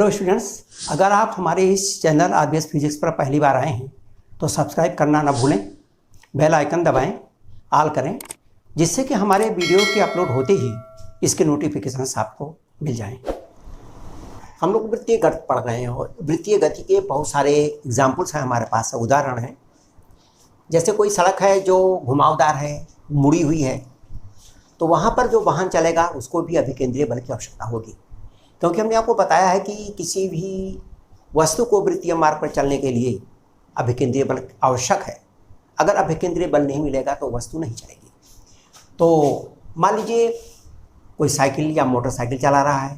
Hello students, अगर आप हमारे इस चैनल आरबीएस फिजिक्स पर पहली बार आए हैं तो सब्सक्राइब करना ना भूलें, बेल आइकन दबाएं, ऑल करें, जिससे कि हमारे वीडियो के अपलोड होते ही इसके नोटिफिकेशंस आपको मिल जाएं। हम लोग वृत्तीय गति पढ़ रहे हैं और वृत्तीय गति के बहुत सारे एग्जाम्पल्स हैं हमारे पास, उदाहरण हैं। जैसे कोई सड़क है जो घुमावदार है, मुड़ी हुई है, तो वहाँ पर जो वाहन चलेगा उसको भी अभिकेंद्रीय बल की आवश्यकता होगी, क्योंकि हमने आपको बताया है कि किसी भी वस्तु को वृत्तीय मार्ग पर चलने के लिए अभिकेंद्रीय बल आवश्यक है। अगर अभिकेंद्रीय बल नहीं मिलेगा तो वस्तु नहीं चलेगी। तो मान लीजिए कोई साइकिल या मोटरसाइकिल चला रहा है,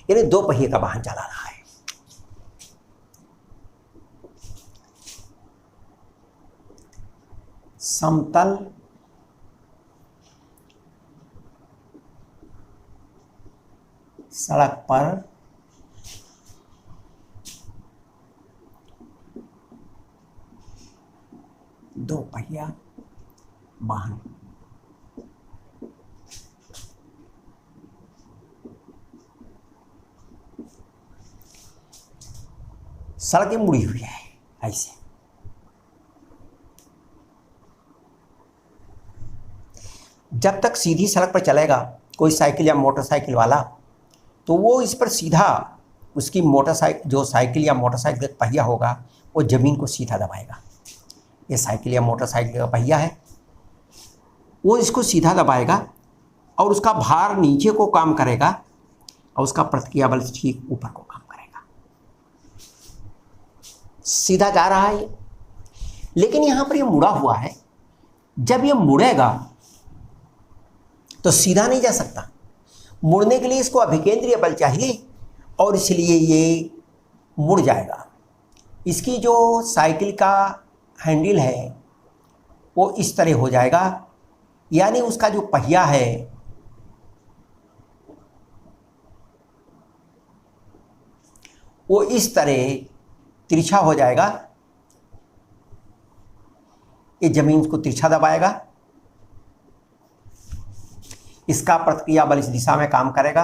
यानी दो पहिए का वाहन चला रहा है। समतल सड़क पर दो पहिया वाहन। सड़कें मुड़ी हुई है ऐसे। जब तक सीधी सड़क पर चलेगा कोई साइकिल या मोटरसाइकिल वाला, तो वो इस पर सीधा उसकी मोटरसाइकिल, जो साइकिल या मोटरसाइकिल का पहिया होगा, वो ज़मीन को सीधा दबाएगा। ये साइकिल या मोटरसाइकिल का पहिया है, वो इसको सीधा दबाएगा और उसका भार नीचे को काम करेगा और उसका प्रतिक्रिया बल ठीक ऊपर को काम करेगा। सीधा जा रहा है, लेकिन यहाँ पर ये मुड़ा हुआ है। जब ये मुड़ेगा तो सीधा नहीं जा सकता। मुड़ने के लिए इसको अभिकेंद्रीय बल चाहिए और इसलिए ये मुड़ जाएगा। इसकी जो साइकिल का हैंडल है वो इस तरह हो जाएगा, यानी उसका जो पहिया है वो इस तरह तिरछा हो जाएगा। ये जमीन को तिरछा दबाएगा, इसका प्रतिक्रिया बल इस दिशा में काम करेगा।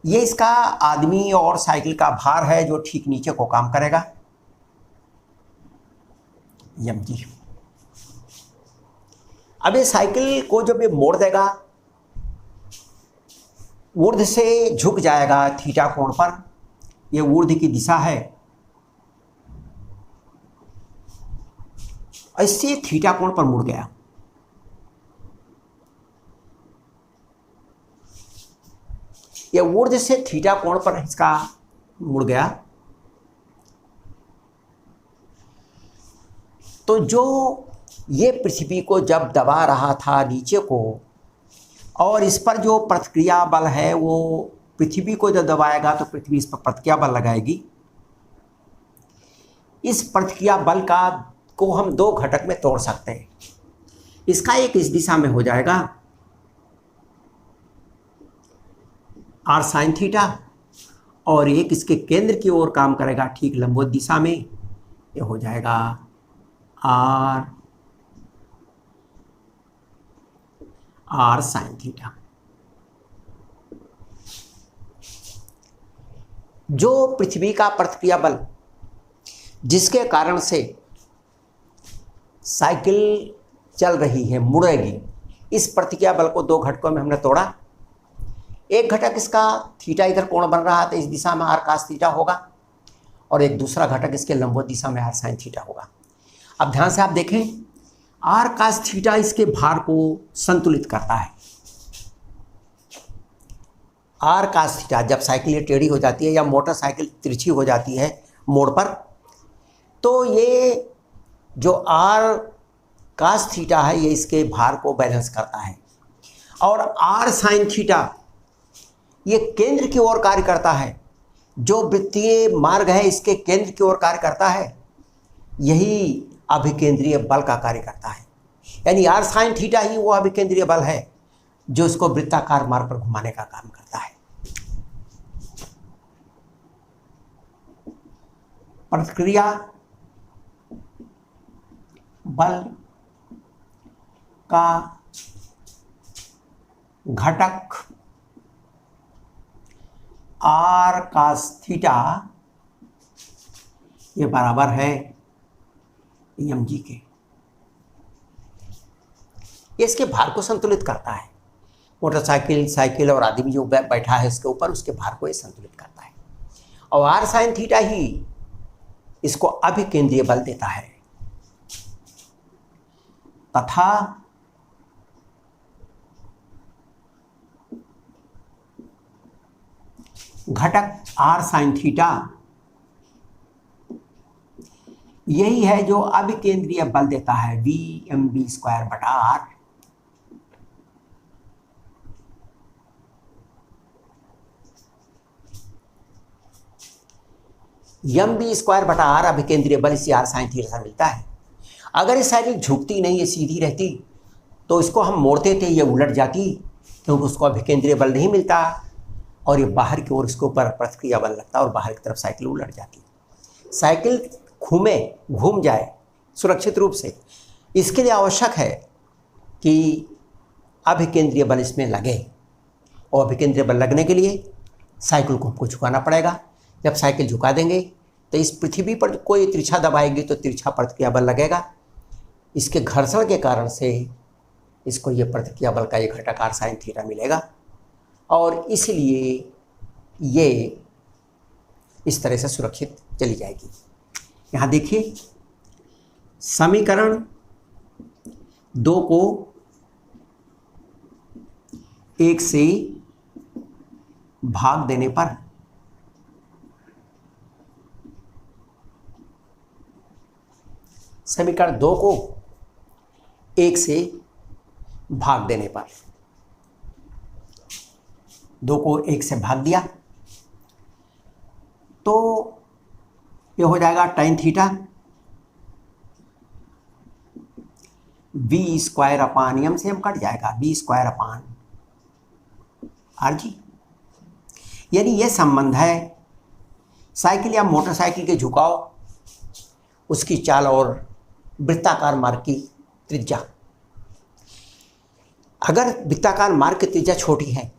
ये इसका आदमी और साइकिल का भार है जो ठीक नीचे को काम करेगा, mg। अब ये साइकिल को जब ये मोड़ देगा, ऊर्ध्व से झुक जाएगा थीटा कोण पर। ये ऊर्ध्व की दिशा है, इससे थीटा कोण पर मुड़ गया। ये ऊर्ध्व से थीटा कोण पर इसका मुड़ गया। तो जो ये पृथ्वी को जब दबा रहा था नीचे को, और इस पर जो प्रतिक्रिया बल है वो पृथ्वी को जब दबाएगा तो पृथ्वी इस पर प्रतिक्रिया बल लगाएगी। इस प्रतिक्रिया बल को हम दो घटक में तोड़ सकते हैं। इसका एक इस दिशा में हो जाएगा r sin थीटा, और एक इसके केंद्र की ओर काम करेगा ठीक लंबवत दिशा में। ये हो जाएगा r sin थीटा। जो पृथ्वी का प्रतिक्रिया बल जिसके कारण से साइकिल चल रही है, मुड़ेगी, इस प्रतिक्रिया बल को दो घटकों में हमने तोड़ा। एक घटक इसका थीटा इधर कोण बन रहा है तो इस दिशा में r cos थीटा होगा, और एक दूसरा घटक इसके लंबवत दिशा में r sin थीटा होगा। अब ध्यान से आप देखें, r cos थीटा इसके भार को संतुलित करता है। r cos थीटा जब साइकिल ये टेढ़ी हो जाती है या मोटरसाइकिल तिरछी हो जाती है मोड़ पर, तो ये जो r cos थीटा है ये इसके भार को बैलेंस करता है, और r sin थीटा ये केंद्र की ओर कार्य करता है। जो वृत्तीय मार्ग है इसके केंद्र की ओर कार्य करता है, यही अभिकेंद्रीय बल का कार्य करता है। यानी r sin थीटा ही वो अभिकेंद्रीय बल है जो इसको वृत्ताकार मार्ग पर घुमाने का काम करता है। प्रतिक्रिया बल का घटक आर कास थीटा ये बराबर है एम जी के। ये इसके भार को संतुलित करता है। मोटरसाइकिल, साइकिल और आदमी जो बैठा है इसके ऊपर, उसके भार को ये संतुलित करता है। और आर साइन थीटा ही इसको अभिकेंद्रीय बल देता है तथा घटक आर साइन थीटा यही है जो अभिकेंद्रीय बल देता है वी एम बी स्क्वायर बटा आर। एम बी स्क्वायर बटा आर अभिकेंद्रीय बल इसी आर साइन थीटा से मिलता है। अगर ये साइकिल झुकती नहीं, ये सीधी रहती तो इसको हम मोड़ते थे, ये उलट जाती क्योंकि उसको अभिकेंद्रीय बल नहीं मिलता और ये बाहर की ओर इसके ऊपर प्रतिक्रिया बल लगता और बाहर की तरफ साइकिल उलट जाती। साइकिल घूम जाए सुरक्षित रूप से, इसके लिए आवश्यक है कि अभिकेंद्रीय बल इसमें लगे और अभिकेंद्रीय बल लगने के लिए साइकिल को हमको झुकाना पड़ेगा। जब साइकिल झुका देंगे तो इस पृथ्वी पर कोई तिरछा दबाएगी तो तिरछा प्रतिक्रिया बल लगेगा। इसके घर्षण के कारण से इसको ये प्रतिक्रिया बल का ये घटक आर साइन थीटा मिलेगा और इसलिए ये इस तरह से सुरक्षित चली जाएगी। यहाँ देखिए समीकरण 2 को 1 से भाग देने पर समीकरण 2 को 1 से भाग देने पर 2 को 1 से भाग दिया तो ये हो जाएगा tan theta v square upon m से एम कट जाएगा v square upon r g. यानी ये संबंध है साइकिल या मोटरसाइकिल के झुकाव, उसकी चाल और वृत्ताकार मार्ग की त्रिज्या। अगर वृत्ताकार मार्ग की त्रिज्या छोटी है,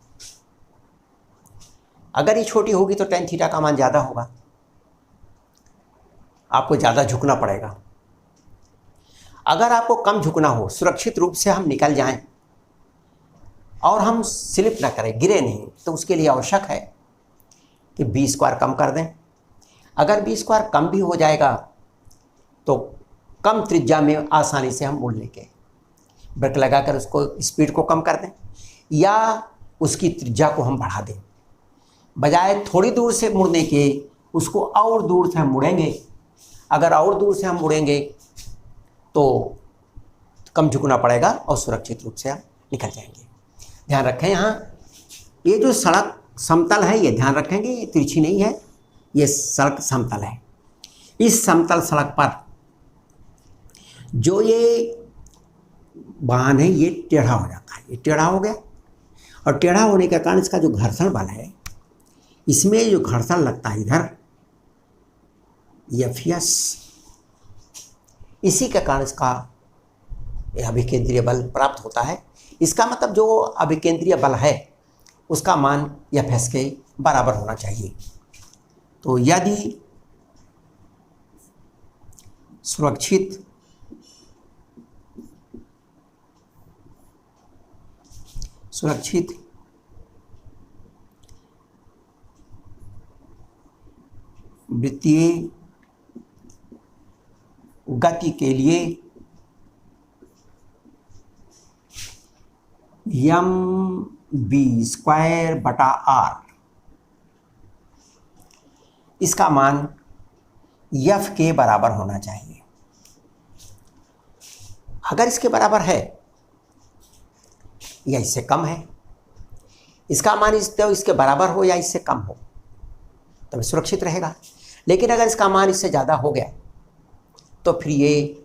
अगर ये छोटी होगी तो tan थीटा का मान ज़्यादा होगा, आपको ज़्यादा झुकना पड़ेगा। अगर आपको कम झुकना हो, सुरक्षित रूप से हम निकल जाएं और हम स्लिप ना करें, गिरे नहीं, तो उसके लिए आवश्यक है कि बी स्क्वायर कम कर दें। अगर बी स्क्वायर कम भी हो जाएगा तो कम त्रिज्या में आसानी से हम मुड़ लेंगे। ब्रेक लगाकर उसको स्पीड को कम कर दें या उसकी त्रिज्या को हम बढ़ा दें। बजाय थोड़ी दूर से मुड़ने के उसको और दूर से हम मुड़ेंगे। अगर और दूर से हम मुड़ेंगे तो कम झुकना पड़ेगा और सुरक्षित रूप से हम निकल जाएंगे। ध्यान रखें, यहाँ ये जो सड़क समतल है, ये ध्यान रखेंगे, ये तिरछी नहीं है, ये सड़क समतल है। इस समतल सड़क पर जो ये वाहन है ये टेढ़ा हो जाता है, ये टेढ़ा हो गया और टेढ़ा होने के कारण इसका जो घर्षण बल है, इसमें जो घर्षण लगता है इधर एफएस, इसी के कारण इसका अभिकेंद्रीय बल प्राप्त होता है। इसका मतलब जो अभिकेंद्रीय बल है उसका मान एफएस के बराबर होना चाहिए। तो यदि सुरक्षित वृत्तीय गति के लिए एम बी स्क्वायर बटा आर, इसका मान एफ के बराबर होना चाहिए। अगर इसके बराबर है या इससे कम है, इसका मान इसके बराबर हो या इससे कम हो तब सुरक्षित रहेगा। लेकिन अगर इसका मान इससे ज़्यादा हो गया तो फिर ये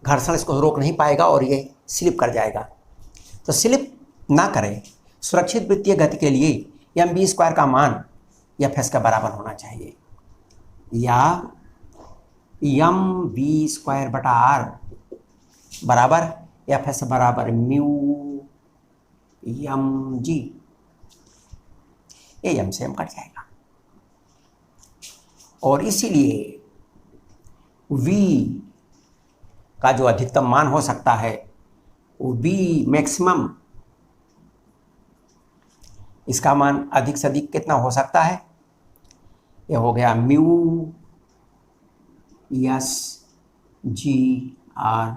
घर्षण इसको रोक नहीं पाएगा और ये स्लिप कर जाएगा। तो स्लिप ना करें, सुरक्षित वृत्तीय गति के लिए एम बी स्क्वायर का मान एफ एस का बराबर होना चाहिए या एम बी स्क्वायर बटा आर बराबर एफ एस बराबर म्यू एम जी। ये एम से एम कट जाएगा। और इसीलिए v का जो अधिकतम मान हो सकता है वो v मैक्सिमम, इसका मान अधिक से अधिक कितना हो सकता है? ये हो गया mu s g r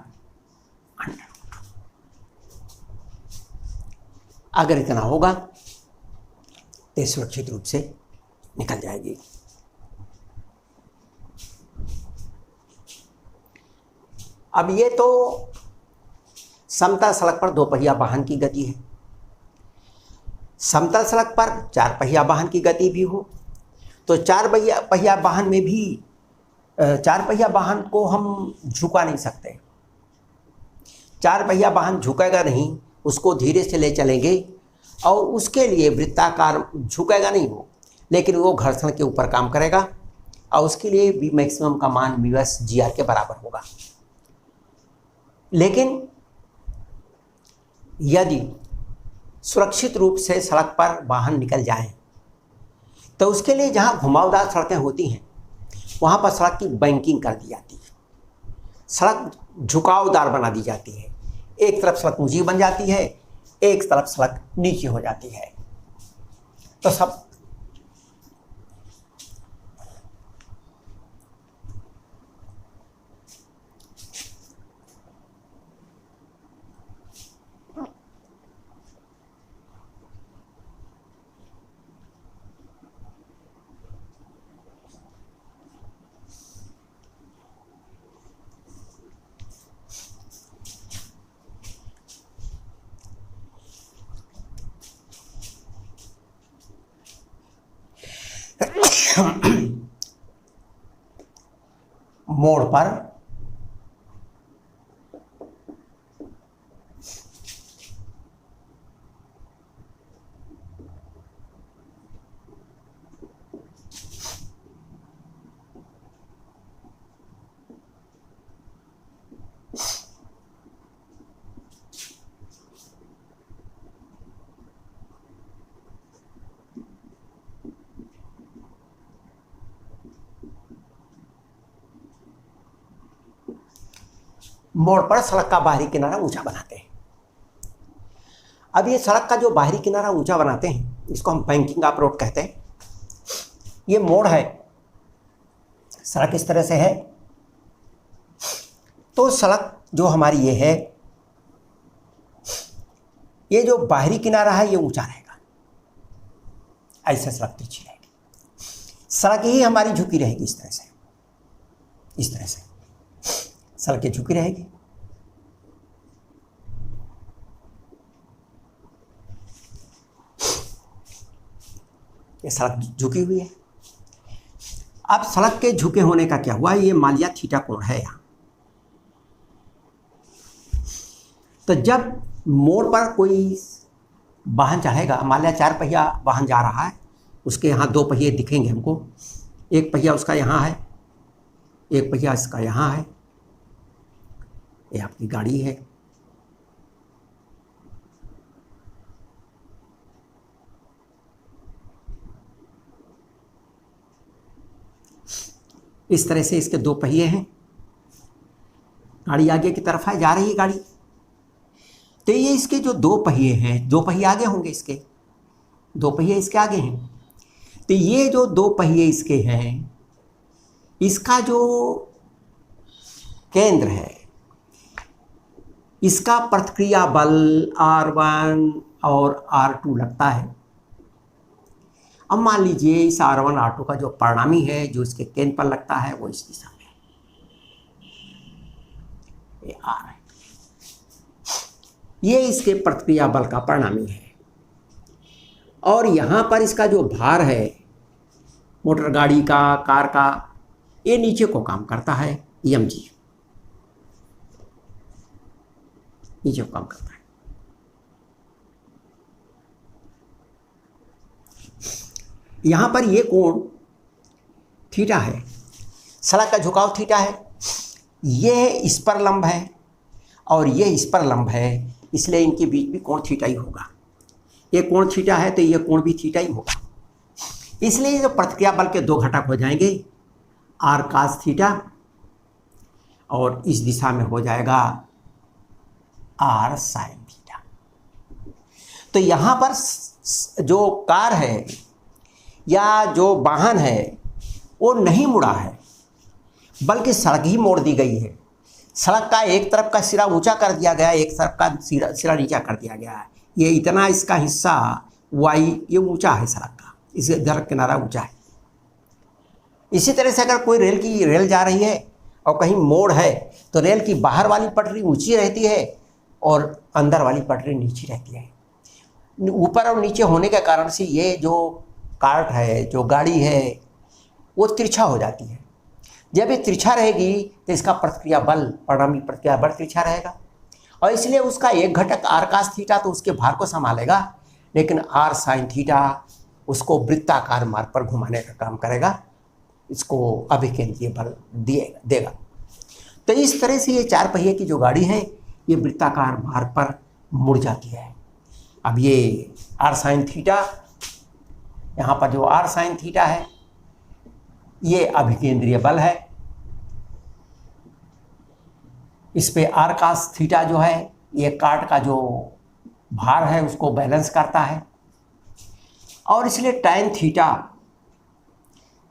under. अगर इतना होगा तो सुरक्षित रूप से निकल जाएगी। अब ये तो समतल सड़क पर 2 पहिया वाहन की गति है। समतल सड़क पर 4 पहिया वाहन की गति भी हो तो 4 पहिया वाहन में भी 4 पहिया वाहन को हम झुका नहीं सकते। 4 पहिया वाहन झुकेगा नहीं, उसको धीरे से ले चलेंगे और उसके लिए वृत्ताकार झुकेगा नहीं वो, लेकिन वो घर्षण के ऊपर काम करेगा और उसके लिए v मैक्सिमम का मान म्यू एस जी आर के बराबर होगा। लेकिन यदि सुरक्षित रूप से सड़क पर वाहन निकल जाएं तो उसके लिए जहाँ घुमावदार सड़कें होती हैं वहाँ पर सड़क की बैंकिंग कर दी जाती है, सड़क झुकावदार बना दी जाती है। एक तरफ सड़क ऊंची बन जाती है, एक तरफ सड़क नीची हो जाती है। तो सब मोड़ पर सड़क का बाहरी किनारा ऊंचा बनाते हैं। अब ये सड़क का जो बाहरी किनारा ऊंचा बनाते हैं इसको हम बैंकिंग अप्रोच कहते हैं। ये मोड़ है, सड़क इस तरह से है तो सड़क जो हमारी ये है, ये जो बाहरी किनारा है ये ऊंचा रहेगा, ऐसे सड़क तिरछी रहेगी। सड़क ही हमारी झुकी रहेगी इस तरह से, इस तरह से सड़कें झुकी रहेगी। ये सड़क झुकी हुई है। अब सड़क के झुके होने का क्या हुआ, ये मान लिया थीटा कोण है यहां। तो जब मोड़ पर कोई वाहन चढ़ेगा, मान लिया 4 पहिया वाहन जा रहा है, उसके यहाँ 2 पहिए दिखेंगे हमको। एक पहिया उसका यहाँ है, एक पहिया इसका यहाँ है। ये आपकी गाड़ी है। इस तरह से इसके 2 पहिए हैं, गाड़ी आगे की तरफ है, जा रही है गाड़ी। तो ये इसके जो 2 पहिए हैं, 2 पहिए आगे होंगे, इसके 2 पहिए इसके आगे हैं। तो ये जो 2 पहिए इसके हैं, इसका जो केंद्र है, इसका प्रतिक्रिया बल R1 और R2 लगता है। अब मान लीजिए इस R1 R2 का जो परिणामी है, जो इसके केंद्र पर लगता है, वो इस दिशा में ये R है। ये इसके प्रतिक्रिया बल का परिणामी है। और यहाँ पर इसका जो भार है मोटर गाड़ी का, कार का, ये नीचे को काम करता है, mg नीचे को काम करता है। यहाँ पर ये कोण थीटा है, सड़क का झुकाव थीटा है, ये इस पर लंब है और ये इस पर लंब है, इसलिए इनके बीच भी कोण थीटा ही होगा। ये कोण थीटा है तो ये कोण भी थीटा ही होगा। इसलिए जो प्रतिक्रिया बल के 2 घटक हो जाएंगे, आर कास थीटा और इस दिशा में हो जाएगा आर साइन थीटा। तो यहाँ पर जो कार है या जो वाहन है वो नहीं मुड़ा है, बल्कि सड़क ही मोड़ दी गई है। सड़क का एक तरफ का सिरा ऊंचा कर दिया गया, एक तरफ का सिरा नीचा कर दिया गया है। ये इतना इसका हिस्सा वाई ये ऊंचा है सड़क का, इसे इधर किनारा ऊंचा है। इसी तरह से अगर कोई रेल जा रही है और कहीं मोड़ है तो रेल की बाहर वाली पटरी ऊंची रहती है और अंदर वाली पटरी नीची रहती है। ऊपर और नीचे होने के कारण से ये जो कार्ट है, जो गाड़ी है, वो तिरछा हो जाती है। जब ये तिरछा रहेगी तो इसका प्रतिक्रिया बल, परिणामी प्रतिक्रिया बल तिरछा रहेगा और इसलिए उसका एक घटक आर कास थीटा तो उसके भार को संभालेगा, लेकिन आर साइन थीटा उसको वृत्ताकार मार्ग पर घुमाने का काम करेगा, इसको अभिकेंद्रीय बल देगा। तो इस तरह से ये चार पहिए की जो गाड़ी है ये वृत्ताकार मार्ग पर मुड़ जाती है। अब ये आर साइन थीटा, यहाँ पर जो आर साइन थीटा है ये अभिकेंद्रीय बल है। इस पे आर कास थीटा जो है ये कार्ट का जो भार है उसको बैलेंस करता है और इसलिए टैन थीटा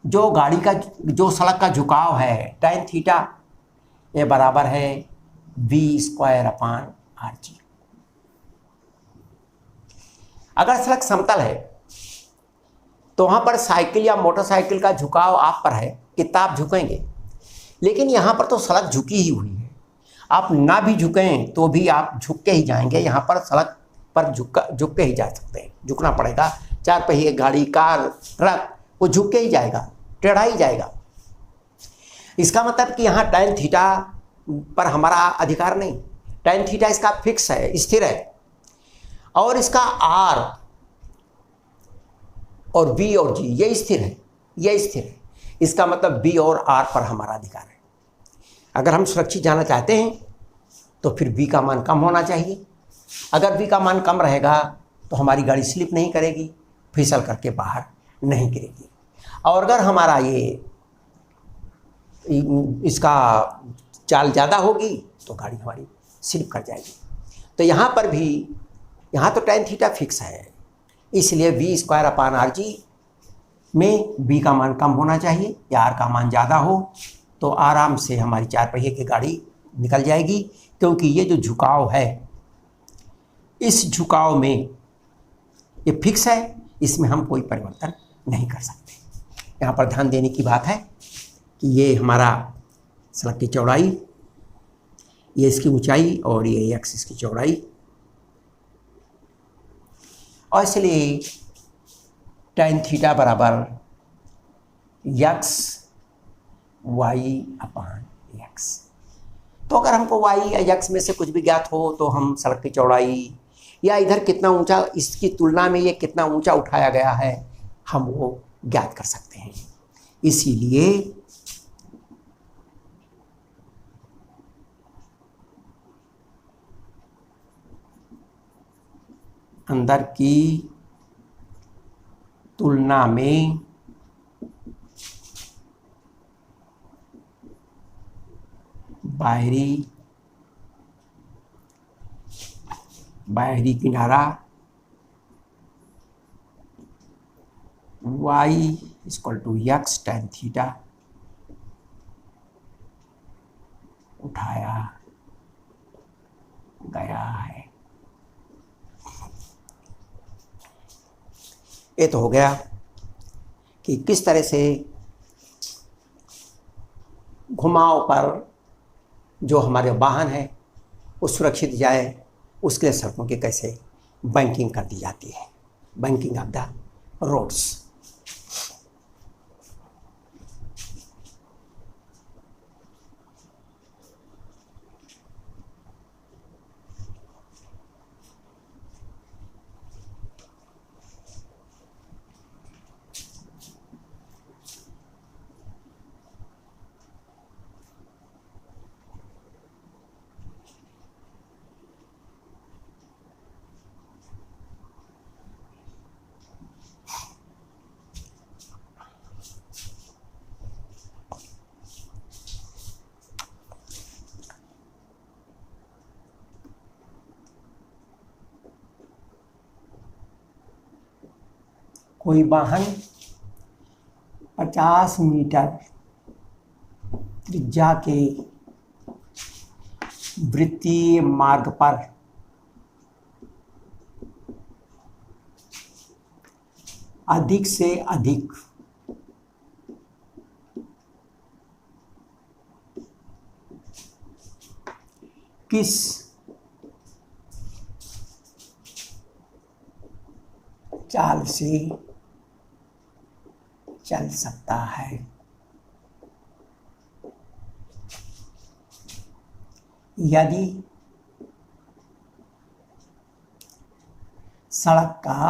जो गाड़ी का जो सड़क का झुकाव है, टैन थीटा ये बराबर है v²/r²। अगर सड़क समतल है तो वहाँ पर साइकिल या मोटरसाइकिल का झुकाव आप पर है, कितना आप झुकेंगे। लेकिन यहाँ पर तो सड़क झुकी ही हुई है, आप ना भी झुकें तो भी आप झुक के ही जाएंगे। यहाँ पर सड़क पर झुक के ही जा सकते हैं, झुकना पड़ेगा। चार पहिए गाड़ी, कार, ट्रक वो झुक के ही जाएगा, टेढ़ा ही जाएगा। इसका मतलब कि यहाँ टैन थीटा पर हमारा अधिकार नहीं। टैन थीटा इसका फिक्स है, स्थिर है और इसका आर और बी और जी ये स्थिर है, ये स्थिर है। इसका मतलब बी और आर पर हमारा अधिकार है। अगर हम सुरक्षित जाना चाहते हैं तो फिर बी का मान कम होना चाहिए। अगर बी का मान कम रहेगा तो हमारी गाड़ी स्लिप नहीं करेगी, फिसल करके बाहर नहीं गिरेगी। और अगर हमारा इसका चाल ज़्यादा होगी तो गाड़ी हमारी स्लिप कर जाएगी। तो यहाँ पर भी, यहाँ तो टैन थीटा फिक्स है, इसलिए v²/r² में b का मान कम होना चाहिए या r का मान ज़्यादा हो तो आराम से हमारी चार पहिए की गाड़ी निकल जाएगी। क्योंकि ये जो झुकाव है, इस झुकाव में ये फिक्स है, इसमें हम कोई परिवर्तन नहीं कर सकते। यहाँ पर ध्यान देने की बात है कि ये हमारा सड़क की चौड़ाई, ये इसकी ऊंचाई और ये एक्स इसकी चौड़ाई, और इसलिए टैन थीटा बराबर y/x। तो अगर हमको y या x में से कुछ भी ज्ञात हो तो हम सड़क की चौड़ाई या इधर कितना ऊंचा, इसकी तुलना में ये कितना ऊंचा उठाया गया है, हम वो ज्ञात कर सकते हैं। इसीलिए अंदर की तुलना में बाहरी किनारा y=x टैन थीटा उठाया गया है। ये तो हो गया कि किस तरह से घुमाव पर जो हमारे वाहन है वो सुरक्षित जाए, उसके लिए सड़कों की कैसे बैंकिंग कर दी जाती है, बैंकिंग ऑफ द रोड्स। कोई वाहन 50 मीटर त्रिज्या के वृत्तीय मार्ग पर अधिक से अधिक किस चाल से चल सकता है। यदि सड़क का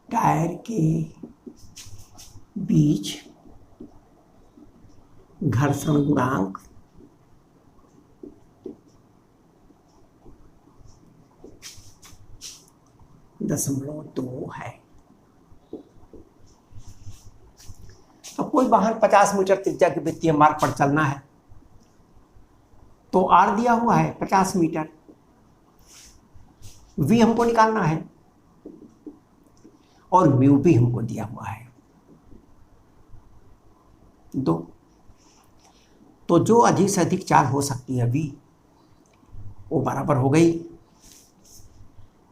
टायर के बीच घर्षण गुणांक 0.2 है। तो कोई वाहन 50 मीटर त्रिज्या के वृत्तीय मार्ग पर चलना है तो आर दिया हुआ है 50 मीटर, वी हमको निकालना है और म्यू भी हमको दिया हुआ है 2। तो जो अधिक से अधिक चाल हो सकती है वी, वो बराबर हो गई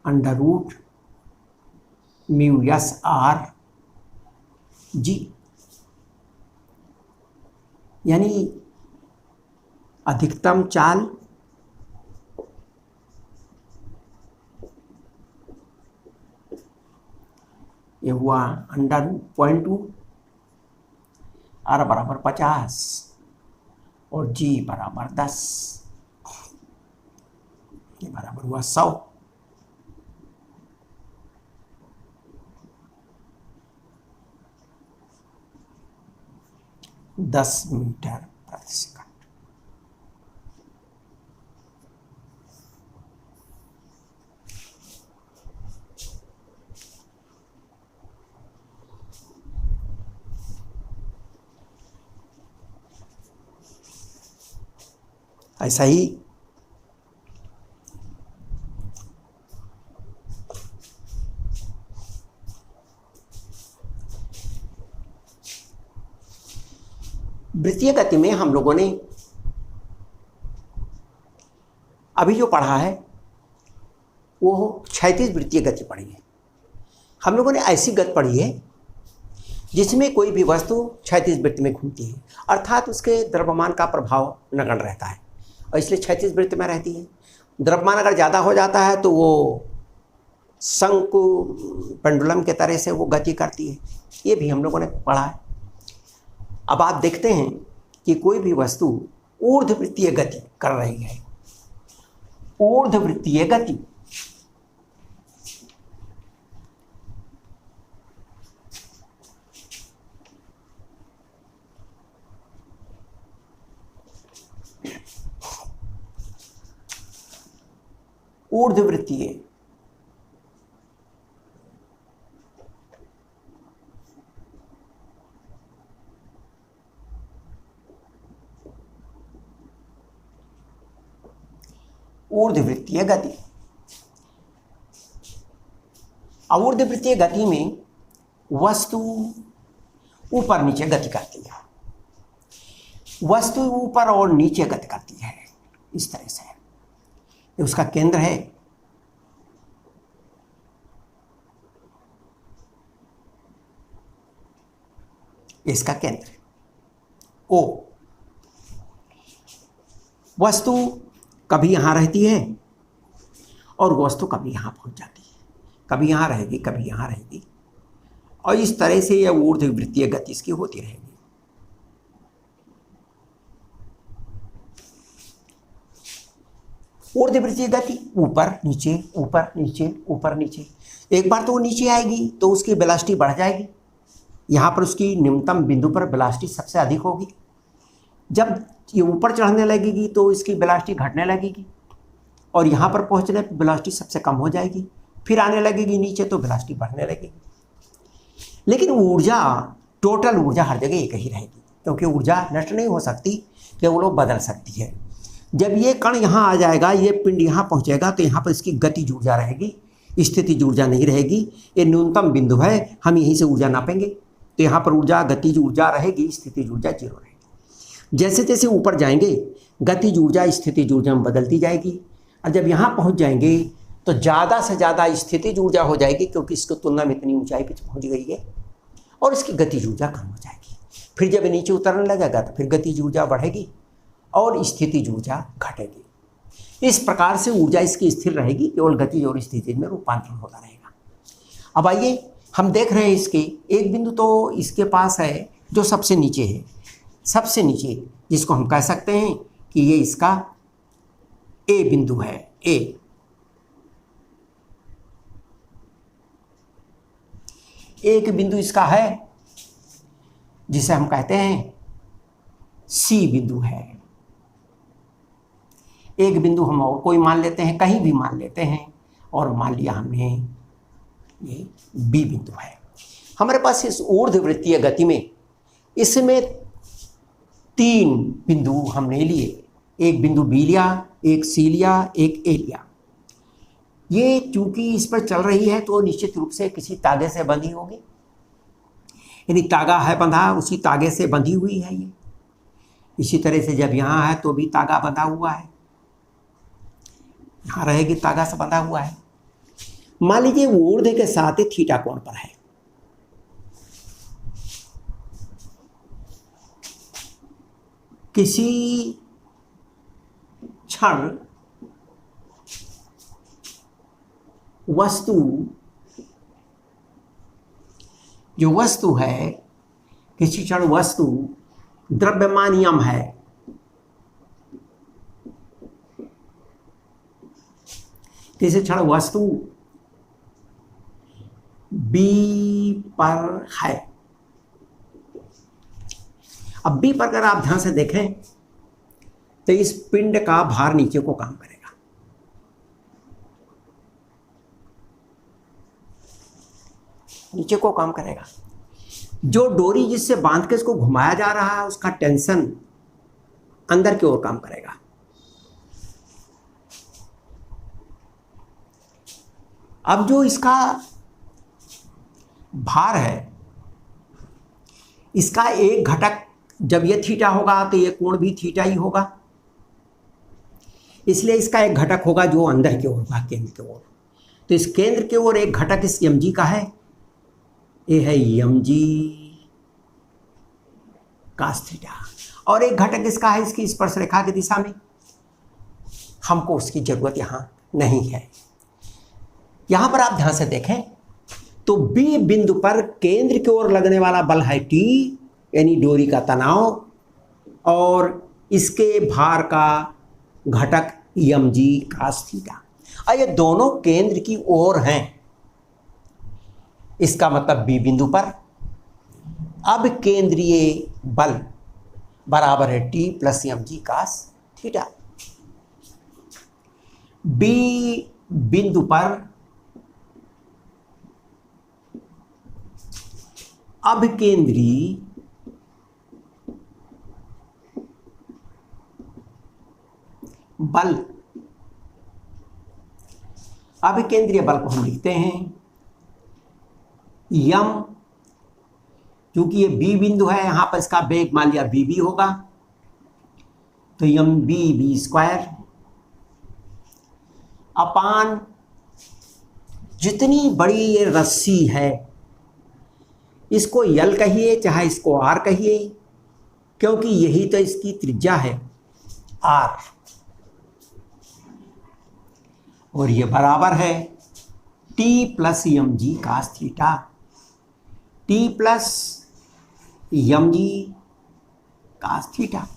√ म्यू एस आर जी, यानी अधिकतम चाल ये हुआ √0.2, आर बराबर 50 और जी बराबर 10, ये बराबर हुआ 100। दस मीटर प्रति सेकंड। ऐसा ही वृत्तीय गति में हम लोगों ने अभी जो पढ़ा है वो क्षैतिज वृत्तीय गति पढ़ी है। हम लोगों ने ऐसी गति पढ़ी है जिसमें कोई भी वस्तु क्षैतिज वृत्त में घूमती है, अर्थात उसके द्रव्यमान का प्रभाव नगण्य रहता है और इसलिए क्षैतिज वृत्त में रहती है। द्रव्यमान अगर ज़्यादा हो जाता है तो वो शंकु पेंडुलम के तरह से वो गति करती है, ये भी हम लोगों ने पढ़ा है। अब आप देखते हैं कि कोई भी वस्तु ऊर्ध्ववृत्तीय गति कर रही है, ऊर्ध्ववृत्तीय गति, ऊर्ध्ववृत्तीय ऊर्ध्ववृत्तीय गति। ऊर्ध्ववृत्तीय गति में वस्तु ऊपर नीचे गति करती है, वस्तु ऊपर और नीचे गति करती है इस तरह से। ये उसका केंद्र है, इसका केंद्र ओ। वस्तु कभी यहाँ रहती है और वस्तु कभी यहाँ पहुँच जाती है, कभी यहाँ रहेगी कभी यहाँ रहेगी, और इस तरह से यह ऊर्ध्ववृत्तीय गति इसकी होती रहेगी। ऊर्ध्ववृत्तीय गति ऊपर नीचे ऊपर नीचे ऊपर नीचे। एक बार तो वो नीचे आएगी तो उसकी वेलोसिटी बढ़ जाएगी, यहाँ पर उसकी न्यूनतम बिंदु पर वेलोसिटी सबसे अधिक होगी। जब ये ऊपर चढ़ने लगेगी तो इसकी वेलोसिटी घटने लगेगी और यहाँ पर पहुँचने पर वेलोसिटी सबसे कम हो जाएगी, फिर आने लगेगी नीचे तो वेलोसिटी बढ़ने लगेगी। लेकिन ऊर्जा, टोटल ऊर्जा हर जगह एक ही रहेगी, क्योंकि ऊर्जा नष्ट नहीं हो सकती, केवल वो बदल सकती है। जब ये कण यहाँ आ जाएगा, ये पिंड यहाँ पहुँचेगा, तो यहाँ पर इसकी गतिज ऊर्जा रहेगी, स्थितिज ऊर्जा नहीं रहेगी। ये न्यूनतम बिंदु है, हम यहीं से ऊर्जा नापेंगे। तो यहाँ पर ऊर्जा, गतिज ऊर्जा रहेगी, स्थितिज ऊर्जा 0 रहेगी। जैसे जैसे ऊपर जाएंगे गतिज ऊर्जा स्थितिज ऊर्जा में बदलती जाएगी, और जब यहाँ पहुँच जाएंगे तो ज़्यादा से ज़्यादा स्थितिज ऊर्जा हो जाएगी, क्योंकि इसकी तुलना में इतनी ऊंचाई पर पहुँच गई है, और इसकी गतिज ऊर्जा कम हो जाएगी। फिर जब नीचे उतरने लगेगा तो फिर गतिज ऊर्जा बढ़ेगी और स्थितिज ऊर्जा घटेगी। इस प्रकार से ऊर्जा इसकी स्थिर रहेगी, केवल गतिज और स्थितिज में रूपांतरण होता रहेगा। अब आइए हम देख रहे हैं इसके एक बिंदु तो इसके पास है जो सबसे नीचे है, सबसे नीचे, जिसको हम कह सकते हैं कि ये इसका ए बिंदु है। ए एक बिंदु इसका है जिसे हम कहते हैं सी बिंदु है। एक बिंदु हम और कोई मान लेते हैं, कहीं भी मान लेते हैं, और मान लिया हमने ये बी बिंदु है। हमारे पास इस ऊर्ध्ववृत्तीय गति में इसमें 3 बिंदु हमने लिए, एक बिंदु बी लिया, एक सी लिया, एक ए लिया। ये चूंकि इस पर चल रही है तो निश्चित रूप से किसी तागे से बंधी होगी, यदि तागा है बंधा, उसी तागे से बंधी हुई है ये। इसी तरह से जब यहाँ है तो भी तागा बंधा हुआ है, यहाँ रहेगी, तागा से बंधा हुआ है। मान लीजिए वो ऊर्ध्व के साथ ही थीटा कोण पर है। किसी क्षण वस्तु, जो वस्तु है, किसी क्षण वस्तु द्रव्यमान यम है, किसी क्षण वस्तु बी पर है। अब बी पर अगर आप ध्यान से देखें तो इस पिंड का भार नीचे को काम करेगा, नीचे को काम करेगा। जो डोरी जिससे बांध के इसको घुमाया जा रहा है उसका टेंशन अंदर की ओर काम करेगा। अब जो इसका भार है, इसका एक घटक, जब ये थीटा होगा तो ये कोण भी थीटा ही होगा, इसलिए इसका एक घटक होगा जो अंदर की ओर होगा, केंद्र की ओर। तो इस केंद्र की ओर एक घटक इस यम जी का है, ये है यम जी कास थीटा, और एक घटक इसका है इसकी स्पर्श रेखा की दिशा में। हमको उसकी जरूरत यहाँ नहीं है। यहां पर आप ध्यान से देखें तो बी बिंदु पर केंद्र की ओर लगने वाला बल है टी, यानी डोरी का तनाव, और इसके भार का घटक यम जी कास थीटा। और ये दोनों केंद्र की ओर हैं, इसका मतलब बी बिंदु पर अब केंद्रीय बल बराबर है टी प्लस यम जी कास थीटा। बी बिंदु पर अब केंद्रीय बल, अब केंद्रीय बल को हम लिखते हैं यम, क्योंकि ये बी बिंदु है, यहां पर इसका वेग मान लिया बी होगा, तो यम बी स्क्वायर अपान जितनी बड़ी ये रस्सी है, इसको यल कहिए चाहे इसको आर कहिए, क्योंकि यही तो इसकी त्रिज्या है आर, और ये बराबर है टी प्लस यम जी कास थीटा। टी प्लस यम जी कास थीटा।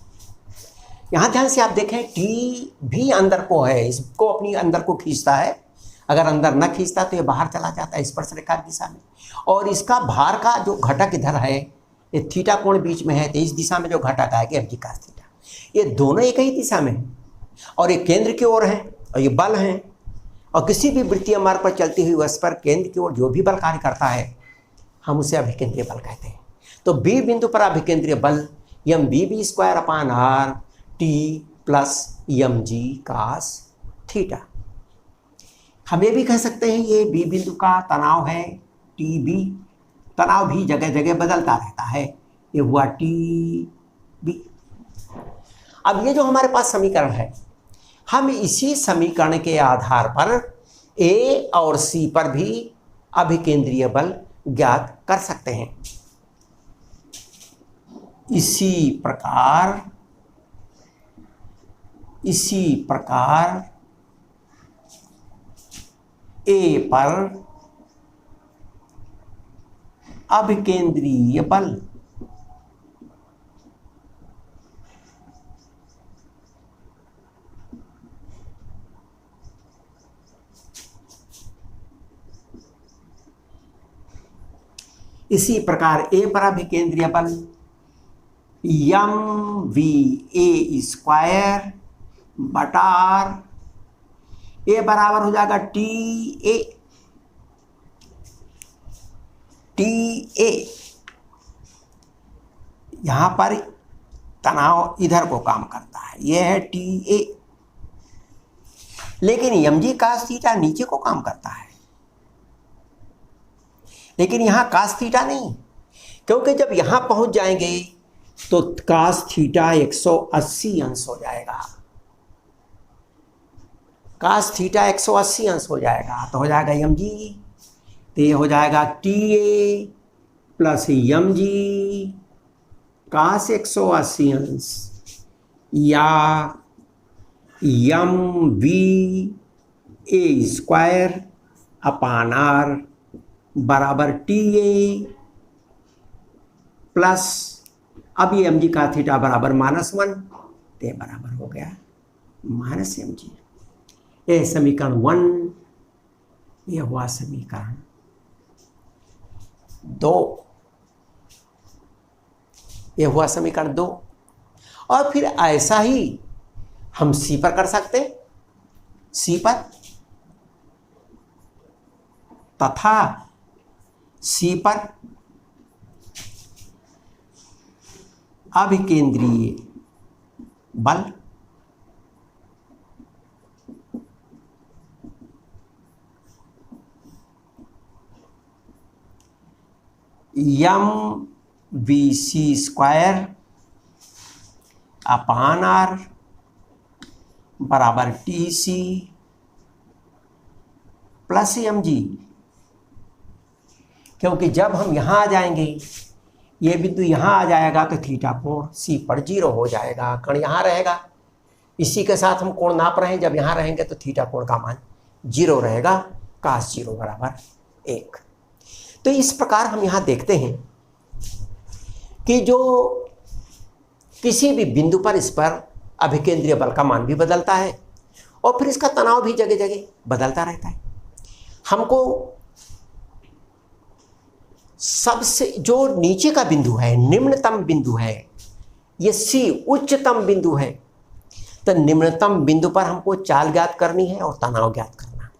यहां ध्यान से आप देखें टी भी अंदर को है, इसको अपनी अंदर को खींचता है, अगर अंदर न खींचता तो ये बाहर चला जाता है स्पर्श रेखा की दिशा में। और इसका भार का जो घटक इधर है, ये थीटा कोण बीच में है, तो इस दिशा में जो घटक आएगा एम जी कास थीटा, ये दोनों एक ही दिशा में है, और ये केंद्र की ओर है, और ये बल है। और किसी भी वृत्तीय मार्ग पर चलती हुई वस्तु पर केंद्र की ओर जो भी बल कार्य करता है, हम उसे अभिकेंद्रीय बल कहते हैं। तो बी बिंदु पर अभिकेंद्रीय बल M B square upon R T plus M G cos theta. हम ये भी कह सकते हैं ये बी बिंदु का तनाव है टी बी। तनाव भी जगह जगह बदलता रहता है, ये हुआ टी बी। अब ये जो हमारे पास समीकरण है, हम इसी समीकरण के आधार पर ए और सी पर भी अभिकेंद्रीय बल ज्ञात कर सकते हैं। इसी प्रकार ए पर अभिकेंद्रीय बल इसी प्रकार ए पर अभिकेंद्रीय बल एम वी ए स्क्वायर बटा आर, ए बराबर हो जाएगा टी ए। यहां पर तनाव इधर को काम करता है, यह है टी ए, लेकिन एम जी कास थीटा नीचे को काम करता है, लेकिन यहां कास थीटा नहीं, क्योंकि जब यहां पहुंच जाएंगे तो कास थीटा 180 अंश हो जाएगा। कास थीटा 180 अंश हो जाएगा तो हो जाएगा एम जी, तो ये हो जाएगा T A plus M G cos 180 अंश या M V A square upon are बराबर टी ए प्लस, अब ये एम जी का थीटा बराबर -1, तो बराबर हो गया माइनस एम जी। ये समीकरण 1, यह हुआ समीकरण 2, यह हुआ समीकरण 2। और फिर ऐसा ही हम सी पर कर सकते, सी पर तथा सी पर अभिकेंद्रीय बल M V C square upon are बराबर T C plus M G, क्योंकि जब हम यहां आ जाएंगे, ये बिंदु यहां आ जाएगा तो थीटा कोण सी पर 0 हो जाएगा, कण यहां रहेगा। इसी के साथ हम कोण नाप रहे हैं, जब यहां रहेंगे तो थीटा कोण का मान 0 रहेगा, कास 0 बराबर 1। तो इस प्रकार हम यहां देखते हैं कि जो किसी भी बिंदु पर इस पर अभिकेंद्रीय बल का मान भी बदलता है और फिर इसका तनाव भी जगह जगह बदलता रहता है। हमको सबसे जो नीचे का बिंदु है, निम्नतम बिंदु है, ये सी उच्चतम बिंदु है, तो निम्नतम बिंदु पर हमको चाल ज्ञात करनी है और तनाव ज्ञात करना।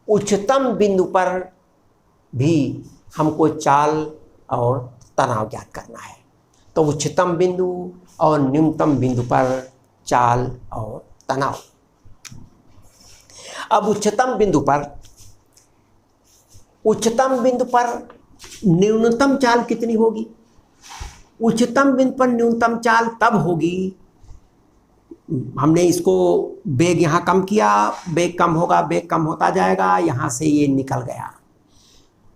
उच्चतम बिंदु पर भी हमको चाल और तनाव ज्ञात करना है, तो उच्चतम बिंदु और निम्नतम बिंदु पर चाल और तनाव। अब उच्चतम बिंदु पर न्यूनतम चाल कितनी होगी? उच्चतम बिंदु पर न्यूनतम चाल तब होगी, हमने इसको वेग यहाँ कम किया, वेग कम होगा, वेग कम होता जाएगा, यहाँ से ये निकल गया,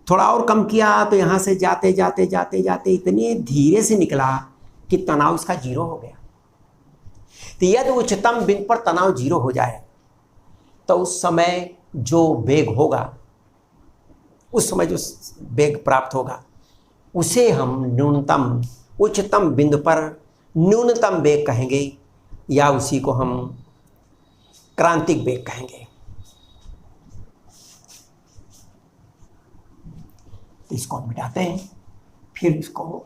थोड़ा और कम किया तो यहाँ से जाते जाते जाते जाते इतने धीरे से निकला कि तनाव इसका 0 हो गया। तो यदि उच्चतम बिंदु पर तनाव 0 हो जाए तो उस समय जो वेग होगा, उस समय जो वेग प्राप्त होगा उसे हम न्यूनतम, उच्चतम बिंदु पर न्यूनतम वेग कहेंगे या उसी को हम क्रांतिक वेग कहेंगे। तो इसको हम मिटाते हैं, फिर इसको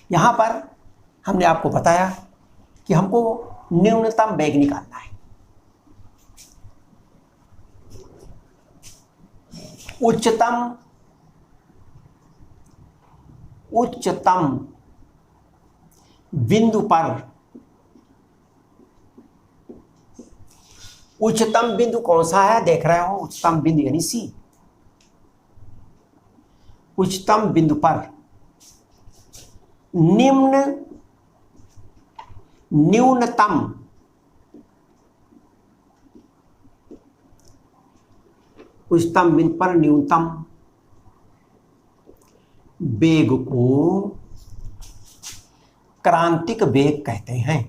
यहां पर हमने आपको बताया कि हमको न्यूनतम वेग निकालना है। बिंदु पर उच्चतम बिंदु कौन सा है, देख रहे हो, उच्चतम बिंदु यानी सी। उच्चतम बिंदु पर न्यूनतम उच्चतम बिंदु पर न्यूनतम वेग को क्रांतिक वेग कहते हैं।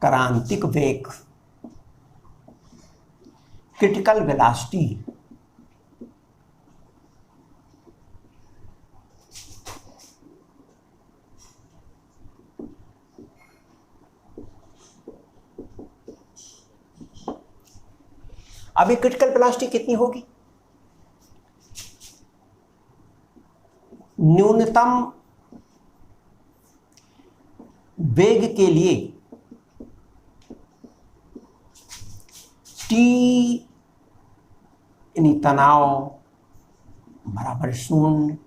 क्रांतिक वेग, क्रिटिकल वेलोसिटी। अभी क्रिटिकल वेलोसिटी कितनी होगी? न्यूनतम वेग के लिए टी यानी तनाव बराबर शून्य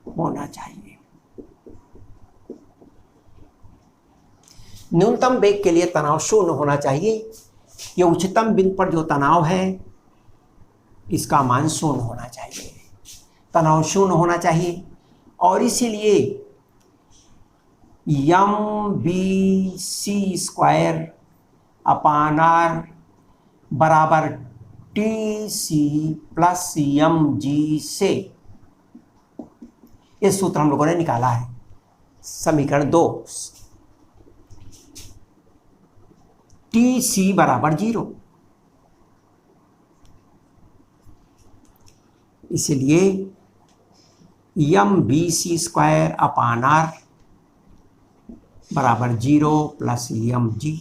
होना चाहिए। न्यूनतम वेग के लिए तनाव शून्य होना चाहिए। ये उच्चतम बिंदु पर जो तनाव है इसका मान शून्य होना चाहिए, तनाव शून्य होना चाहिए। और इसीलिए M B C square upon are बराबर T C plus M G से, ये सूत्र हम लोगों ने निकाला है समीकरण 2। टी सी बराबर 0, इसलिए m B C square upon are बराबर 0 प्लस एम जी।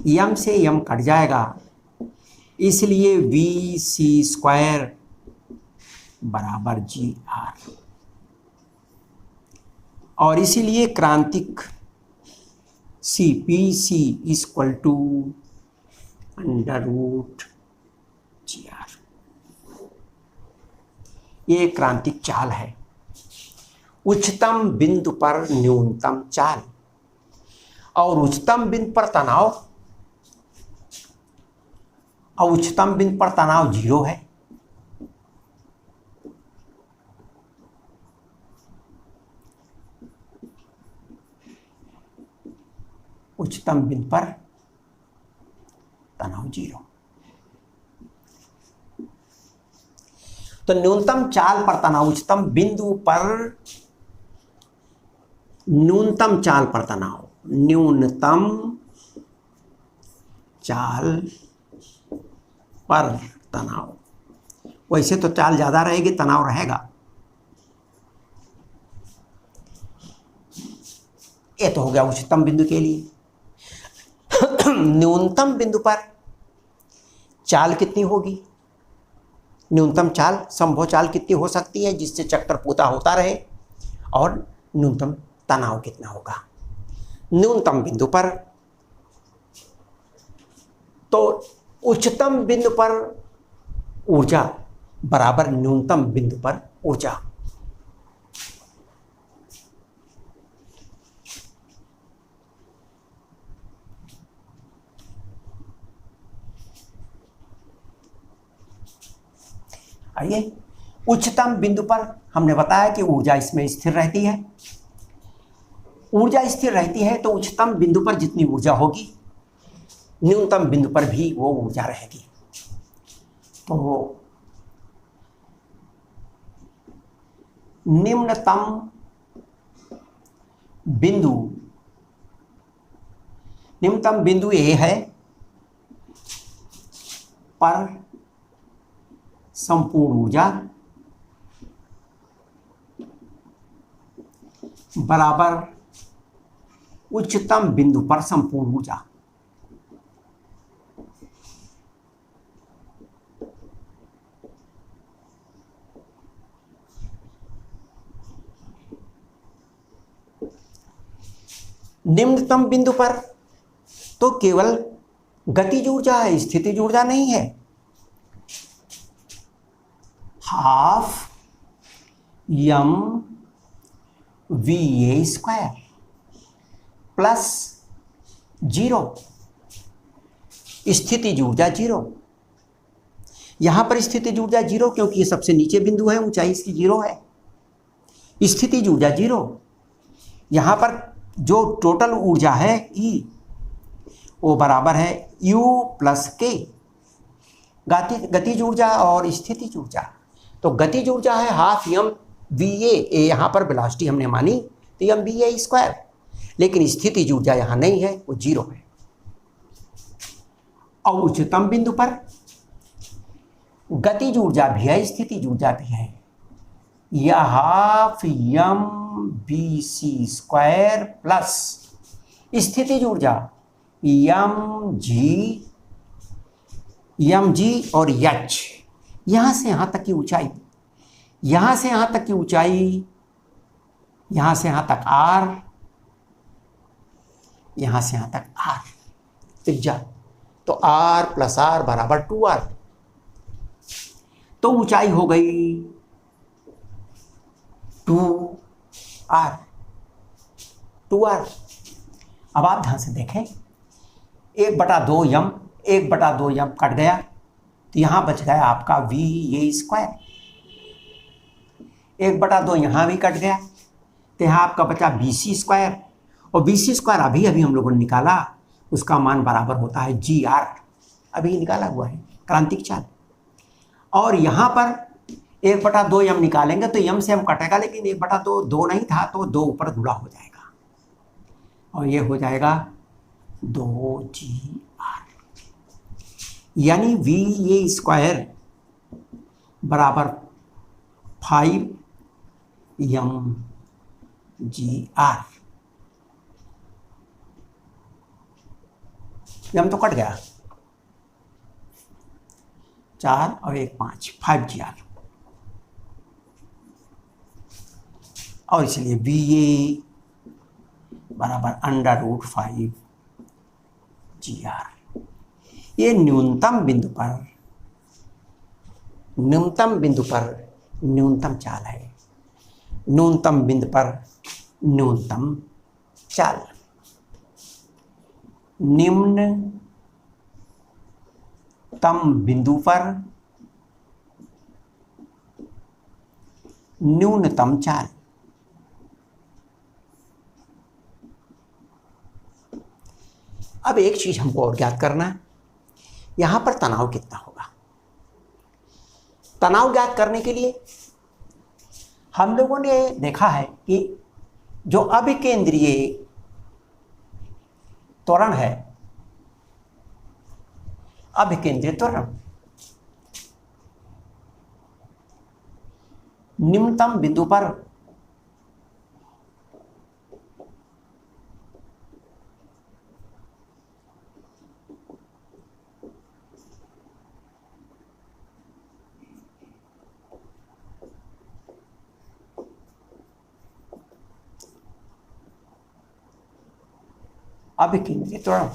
एम से एम कट जाएगा, इसलिए वी सी स्क्वायर बराबर जी आर। और इसीलिए क्रांतिक c p c equal to under root g r. ये क्रांतिक चाल है, उच्चतम बिंदु पर न्यूनतम चाल। और उच्चतम बिंदु पर तनाव, और उच्चतम बिंदु पर तनाव 0 है। उच्चतम बिंदु पर तनाव 0। तो न्यूनतम चाल पर तनाव, उच्चतम बिंदु पर न्यूनतम चाल पर तनाव, न्यूनतम चाल पर तनाव। वैसे तो चाल ज्यादा रहेगी, तनाव रहेगा। ये तो हो गया उच्चतम बिंदु के लिए। न्यूनतम बिंदु पर चाल कितनी होगी? न्यूनतम चाल, संभव चाल कितनी हो सकती है जिससे चक्कर पूता होता रहे? और न्यूनतम तनाव कितना होगा न्यूनतम बिंदु पर? तो उच्चतम बिंदु पर ऊर्जा बराबर न्यूनतम बिंदु पर ऊर्जा। आइए, उच्चतम बिंदु पर हमने बताया कि ऊर्जा इसमें स्थिर रहती है। ऊर्जा स्थिर रहती है तो उच्चतम बिंदु पर जितनी ऊर्जा होगी न्यूनतम बिंदु पर भी वो ऊर्जा रहेगी। तो निम्नतम बिंदु ए है पर संपूर्ण ऊर्जा बराबर उच्चतम बिंदु पर संपूर्ण ऊर्जा। निम्नतम बिंदु पर तो केवल गतिज ऊर्जा है, स्थितिज ऊर्जा नहीं है। हाफ एम VA² प्लस 0, स्थितिज ऊर्जा 0। यहां पर स्थितिज ऊर्जा 0 क्योंकि ये सबसे नीचे बिंदु है, ऊंचाई इसकी 0 है। स्थितिज ऊर्जा 0। यहां पर जो टोटल ऊर्जा है E वो बराबर है U प्लस K, गतिज ऊर्जा और स्थितिज ऊर्जा। तो गतिज ऊर्जा है हाफ m VA, यहाँ पर वेलोसिटी हमने मानी तो mVA², लेकिन स्थितिज ऊर्जा यहाँ नहीं है, वो 0 है। और उच्चतम बिंदु पर गतिज ऊर्जा भी है, स्थितिज ऊर्जा भी है। यह हाफ mVC² प्लस स्थितिज ऊर्जा mg और h। यहां से यहां तक की ऊंचाई, यहां से यहां तक की ऊंचाई, यहां से यहां तक r, यहां से यहां तक r त्रिज्या। तो r प्लस r बराबर 2r। तो ऊंचाई हो गई 2r। अब आप ध्यान से देखें, 1/2m, 1/2m कट गया तो यहां बच गया आपका VA²। 1/2 यहां भी कट गया तो यहां आपका बचा BC², और BC² अभी हम लोगों ने निकाला, उसका मान बराबर होता है GR, अभी निकाला हुआ है क्रांतिक चाल। और यहां पर 1/2m निकालेंगे तो m से m कटेगा, लेकिन 1/2 2 नहीं था तो 2 ऊपर गुणा हो जाएगा और ये हो जाएगा 2GR, यानी VA² बराबर 5mgr। m तो कट गया, 4 और 1 5, 5gr। और इसलिए VA बराबर √5gr। ये न्यूनतम बिंदु पर न्यूनतम चाल है, न्यूनतम बिंदु पर न्यूनतम चाल। निम्नतम बिंदु पर न्यूनतम चाल। अब एक चीज हमको और ज्ञात करना है, यहां पर तनाव कितना होगा। तनाव ज्ञात करने के लिए हम लोगों ने देखा है कि जो अभिकेंद्रीय त्वरण है, अभिकेंद्रीय त्वरण निम्नतम बिंदु पर अभिकेंद्रीय त्वरण।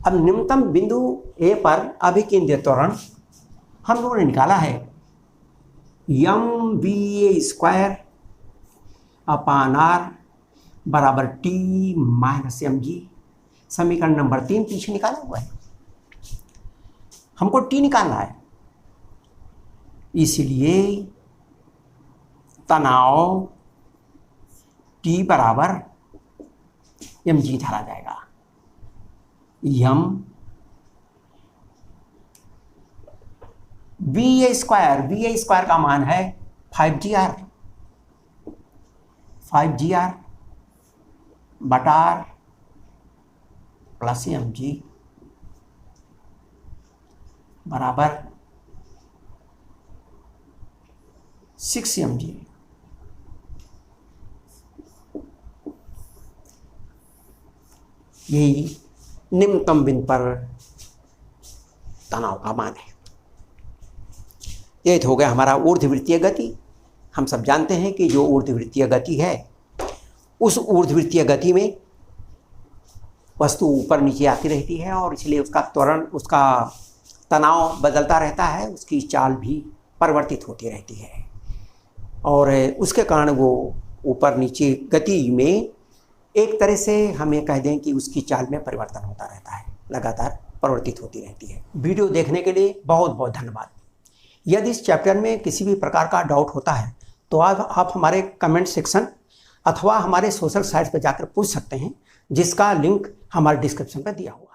अब निम्नतम बिंदु A पर अभिकेंद्रीय त्वरण हम लोगों ने निकाला है mVA² अपान r बराबर T माइनस mg। समीकरण नंबर 3 पीछे निकाला हुआ है, हमको T निकालना है, इसलिए तनाव T बराबर mg धरा जाएगा। VA² का मान है 5gr बटा r प्लस mg बराबर 6mg। यही निम्नतम बिंदु पर तनाव का मान है। ये तो हो गया हमारा ऊर्ध्ववृत्तीय गति। हम सब जानते हैं कि जो ऊर्ध्ववृत्तीय गति है, उस ऊर्ध्ववृत्तीय गति में वस्तु ऊपर नीचे आती रहती है और इसलिए उसका त्वरण, उसका तनाव बदलता रहता है, उसकी चाल भी परिवर्तित होती रहती है। और उसके कारण वो ऊपर नीचे गति में एक तरह से हम ये कह दें कि उसकी चाल में परिवर्तन होता रहता है, लगातार परिवर्तित होती रहती है। वीडियो देखने के लिए बहुत बहुत धन्यवाद। यदि इस चैप्टर में किसी भी प्रकार का डाउट होता है तो आप हमारे कमेंट सेक्शन अथवा हमारे सोशल साइट्स पर जाकर पूछ सकते हैं, जिसका लिंक हमारे डिस्क्रिप्शन पर दिया हुआ है।